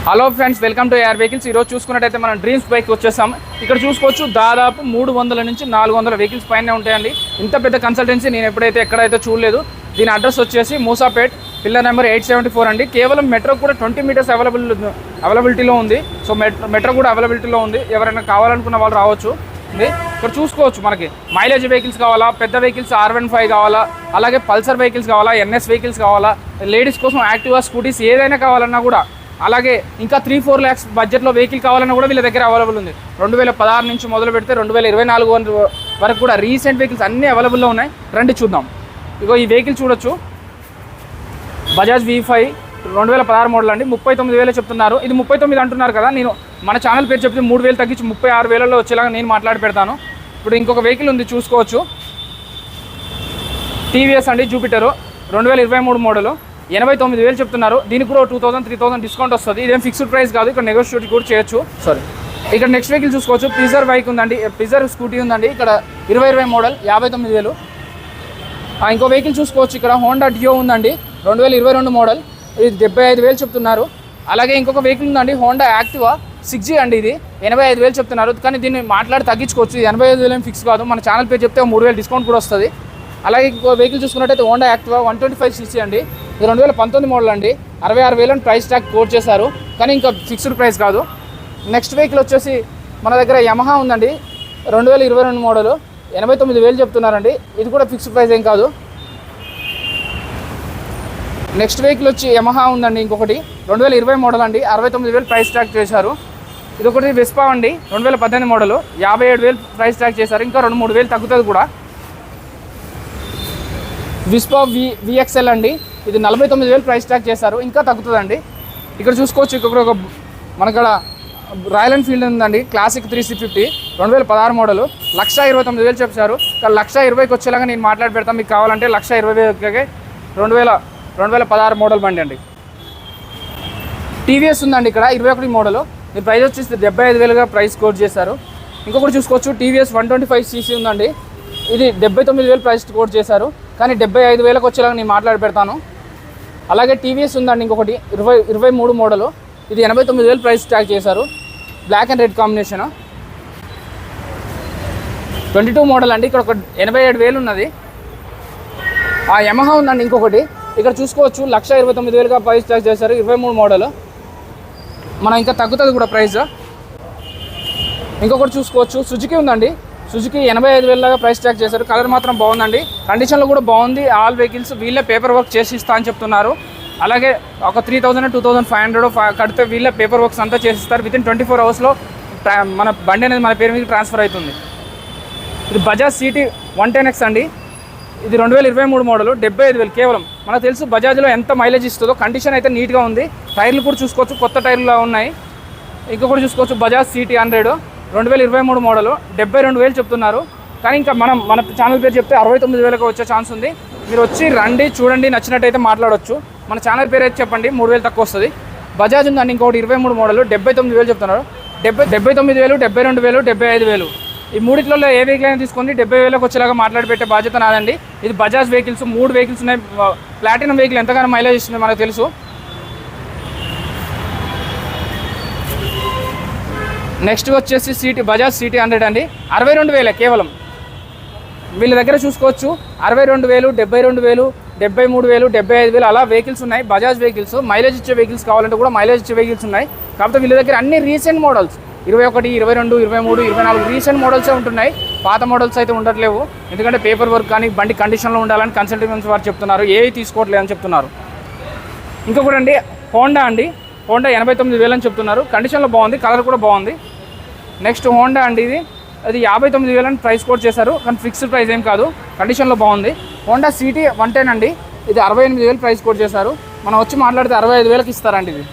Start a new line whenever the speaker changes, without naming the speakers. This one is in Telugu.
Hello friends, welcome to AR vehicles. ఈరోజు చూసుకున్నట్టయితే మనం డ్రీమ్స్ బైక్ వచ్చేసాం. ఇక్కడ చూసుకోవచ్చు దాదాపు 300 నుంచి 400 వెహికల్స్ పైనే ఉంటాయండి. ఇంత పెద్ద కన్సల్టెన్సీ నేను ఎక్కడైతే చూడలేదు. దీని అడ్రస్ వచ్చేసి మూసాపేట్, పిల్లర్ నెంబర్ 874 అండి. కేవలం మెట్రో కూడా 20 మీటర్స్ అవైలబిలిటీలో ఉంది. సో మెట్రో కూడా అవైలబిలిటీలో ఉంది. ఎవరైనా కావాలనుకున్న వాళ్ళు రావచ్చు. ఇక్కడ చూసుకోవచ్చు, మనకి మైలేజ్ వెహికల్స్ కావాలా, పెద్ద వెహికల్స్ R15 కావాలా, అలాగే పల్సర్ వెహికల్స్ కావాలా, NS వెహికల్స్ కావాలా, లేడీస్ కోసం యాక్టివా స్కూటీస్ ఏదైనా కావాలన్నా కూడా, అలాగే ఇంకా 3-4 lakhs బడ్జెట్లో వెహికల్ కావాలన్నా కూడా వీళ్ళ దగ్గర అవైలబుల్ ఉంది. 2016 నుంచి మొదలు పెడితే 2024 వరకు కూడా రీసెంట్ వెహికల్స్ అన్నీ అవైలబుల్లో ఉన్నాయి. రండి చూద్దాం. ఇగో ఈ వెహికల్ చూడొచ్చు, బజాజ్ V5 2016 మోడల్ అండి. 39,000 చెప్తున్నారు. ఇది 39 అంటున్నారు కదా, నేను మన ఛానల్ పేరు చెప్తే 3,000 తగ్గించి 36,000లో వచ్చేలాగా నేను మాట్లాడి పెడతాను. ఇప్పుడు ఇంకొక వెహికల్ ఉంది, చూసుకోవచ్చు. TVS అండి, జూపిటర్ 2023 మోడలు, 89,000 చెప్తున్నారు. దీనికి కూడా 2,000-3,000 డిస్కౌంట్ వస్తుంది. ఇదేం ఫిక్స్డ్ ప్రైస్ కాదు, ఇక్కడ నెగోషియేట్ కూడా చేయొచ్చు. ఇక్కడ నెక్స్ట్ వెహికల్ చూసుకోవచ్చు, ప్రిజర్ బైక్ ఉందండి, ప్రిజర్ స్కూటీ ఉందండి. ఇక్కడ 2020 మోడల్ 59,000. ఇంకో వెహికల్ చూసుకోవచ్చు, ఇక్కడ హోండా డియో ఉందండి, 2022 మోడల్, ఇది 75,000 చెప్తున్నారు. అలాగే ఇంకొక వెహికల్ ఉందండి, హోండా యాక్టివా 6G అండి, ఇది 85,000 చెప్తున్నారు. కానీ దీన్ని మాట్లాడి తగ్గించుకోవచ్చు. 85,000 ఫిక్స్ కాదు, మన ఛానల్ పేరు చెప్తే 3,000 డిస్కౌంట్ కూడా వస్తుంది. అలాగే ఇంకో వెహికల్ చూసుకున్నట్టయితే హోండా యాక్టివా 125cc అండి, ఇది 2019 మోడల్ అండి, 66,000 ప్రైస్ ట్యాగ్ కోట్ చేశారు. కానీ ఇంకా ఫిక్స్డ్ ప్రైస్ కాదు. నెక్స్ట్ వెహికల్ వచ్చేసి మన దగ్గర యమహా ఉందండి, 2022 మోడల్, 89,000 చెప్తున్నారండి. ఇది కూడా ఫిక్స్డ్ ప్రైస్ ఏం కాదు. నెక్స్ట్ వెహికల్ వచ్చి యమహా ఉందండి, ఇంకొకటి 2020 మోడల్ అండి, 69,000 ప్రైస్ ట్యాగ్ చేశారు. ఇది ఒకటి వెస్పా అండి, 2018 మోడల్, 57,000 ప్రైస్ ట్యాగ్ చేశారు. ఇంకా 2-3,000 తగ్గుతుంది కూడా. విస్పా VXL అండి, ఇది 49,000 ప్రైస్ ట్యాగ్ చేశారు. ఇంకా తగ్గుతుందండి. ఇక్కడ చూసుకోవచ్చు, ఇక్కడ మనకడ రాయల్ ఎన్ఫీల్డ్ ఉందండి, క్లాసిక్ 350 2016 మోడల్, 1,29,000 చెప్పారు. కానీ 1,20,000కి వచ్చేలాగా నేను మాట్లాడి పెడతాను. మీకు కావాలంటే 1,20,000కి 2016 మోడల్ బండి అండి. TVS ఉందండి, ఇక్కడ 21 మోడల్, మీ ప్రైస్ వచ్చేసి 75,000గా ప్రైస్ కోట్ చేశారు. ఇంకొకటి చూసుకోవచ్చు, TVS 125cc ఉందండి, ఇది 79,000 ప్రైస్ కోట్ చేశారు. కానీ 75,000కి వచ్చేలాగా నేను మాట్లాడి పెడతాను. అలాగే TVS ఉందండి, ఇంకొకటి 2023 మోడల్, ఇది 89,000 ప్రైస్ ట్యాగ్ చేశారు. Black and red combination, 22 model అండి. ఇక్కడ ఒక 87,000 ఉన్నది. యమహా ఉందండి, ఇంకొకటి ఇక్కడ చూసుకోవచ్చు, 1,29,000గా ప్రైస్ ట్యాగ్ చేశారు. 23 మోడల్, మనం ఇంకా తగ్గుతుంది కూడా ప్రైస్. ఇంకొకటి చూసుకోవచ్చు, సుజుకి ఉందండి, సుజుకి 85,000లాగా ప్రైస్ ట్యాగ్ చేశారు. కలర్ మాత్రం బాగుందండి, కండిషన్లో కూడా బాగుంది. ఆల్ వెహికల్స్ వీళ్ళే పేపర్ వర్క్ చేసి ఇస్తా అని చెప్తున్నారు. అలాగే ఒక 3,000-2,500 కడితే వీళ్ళే పేపర్ వర్క్స్ అంతా చేసిస్తారు. వితిన్ 24 అవర్స్లో మన బండి అనేది మన పేరు మీద ట్రాన్స్ఫర్ అవుతుంది. ఇది బజాజ్ CT 110X అండి, ఇది 2023 మోడల్, 75,000 కేవలం. మనకు తెలుసు బజాజ్లో ఎంత మైలేజ్ ఇస్తుందో. కండిషన్ అయితే నీట్గా ఉంది. టైర్లు కూడా చూసుకోవచ్చు, కొత్త టైర్లు ఉన్నాయి. ఇంకొకటి చూసుకోవచ్చు, బజాజ్ CT 100 2023 మోడల్, 72,000 చెప్తున్నారు. కానీ ఇంకా మన ఛానల్ పేరు చెప్తే 69,000కి వచ్చే ఛాన్స్ ఉంది. మీరు వచ్చి రండి, చూడండి, నచ్చినట్టయితే మాట్లాడవచ్చు. మన ఛానల్ పేరు అయితే చెప్పండి, 3,000 తక్కువ వస్తుంది. బజాజ్ ఉందండి, ఇంకొకటి 23 మోడల్, 79,000 చెప్తున్నారు. 79,000, 72,000, 75,000 ఈ మూడిట్లలో ఏ వెహికల్ అయినా తీసుకొని 70,000కి వచ్చేలాగా మాట్లాడి పెట్టే బాధ్యత నాదండి. ఇది బజాజ్ వెహికల్స్, 3 వెహికల్స్ ఉన్నాయి. ప్లాటినం వెహికల్ ఎంతగానో మైలేజ్ ఇస్తుంది మనకు తెలుసు. నెక్స్ట్ వచ్చేసి బజాజ్ CT 100 అండి, 62,000 కేవలం. వీళ్ళ దగ్గర చూసుకోవచ్చు, 62,000, 72,000, 73,000, 75,000 అలా వెహికల్స్ ఉన్నాయి. బజాజ్ వెహికల్స్, మైలేజ్ ఇచ్చే వెహికల్స్ కావాలంటే కూడా మైలేజ్ ఇచ్చే వెహికల్స్ ఉన్నాయి. కాకపోతే వీళ్ళ దగ్గర అన్ని రీసెంట్ మోడల్స్, 21, 22, 23, 24 రీసెంట్ మోడల్సే ఉంటున్నాయి. పాత మోడల్స్ అయితే ఉండట్లేవు. ఎందుకంటే పేపర్ వర్క్ కానీ బండి కండిషన్లో ఉండాలని కన్సల్టెన్సీ వారు చెప్తున్నారు. ఏవి తీసుకోవట్లేదు అని చెప్తున్నారు. ఇంకొకటి అండి, హోండా అండి, హోండా 89,000 అని చెప్తున్నారు. కండిషన్లో బాగుంది, కలర్ కూడా బాగుంది. నెక్స్ట్ హోండా అండి, అది 59,000 అని ప్రైస్ కోట్ చేశారు. కానీ ఫిక్స్డ్ ప్రైస్ ఏం కాదు, కండిషన్లో బాగుంది. హోండా CT 110 అండి, ఇది 68,000 ప్రైస్ కోట్ చేశారు. మనం వచ్చి మాట్లాడితే 65,000కి ఇస్తారండి ఇది.